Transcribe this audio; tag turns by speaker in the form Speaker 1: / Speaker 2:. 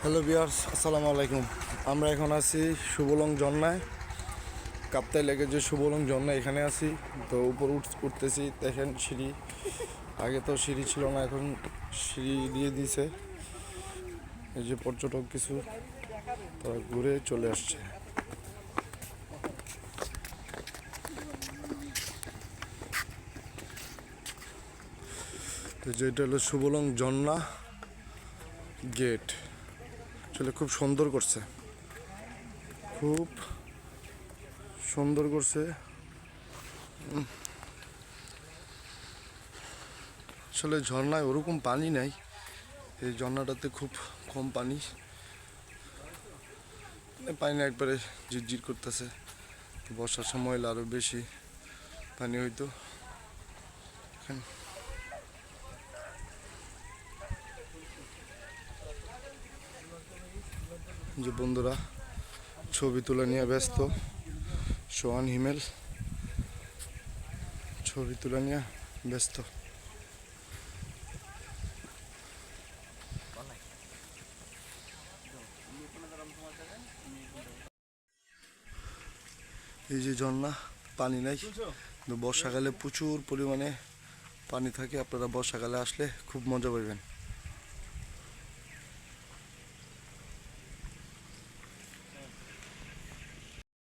Speaker 1: Hello viewers, আসসালামু আলাইকুম। আমরা এখন আছি সুবলং ঝর্ণায়, কাপ্তাই লেকে যে সুবলং ঝর্ণা, এখানে আছি। তো উপর উঠতেছি, দেখেন সিঁড়ি। আগে তো সিঁড়ি ছিল না, এখন সিঁড়ি দিয়ে দিয়েছে। এই যে পর্যটক কিছু, তারা ঘুরে চলে আসছে। তো যেটা হলো সুবলং ঝর্ণা গেট, আসলে খুব সুন্দর করছে, খুব সুন্দর করছে। আসলে ঝর্ণায় ওরকম পানি নাই, এই ঝর্ণাটাতে খুব কম পানি, পানি একবারে ঝিরঝির করতেছে। বর্ষার সময় হলে আরও বেশি পানি হইতো। যে বন্ধুরা ছবি তোলা নিয়ে ব্যস্ত, সোহান হিমেল ছবি তোলা নিয়ে ব্যস্ত। এই যে ঝর্ণা, পানি নাই, কিন্তু বর্ষাকালে প্রচুর পরিমাণে পানি থাকে। আপনারা বর্ষাকালে আসলে খুব মজা পাবেন।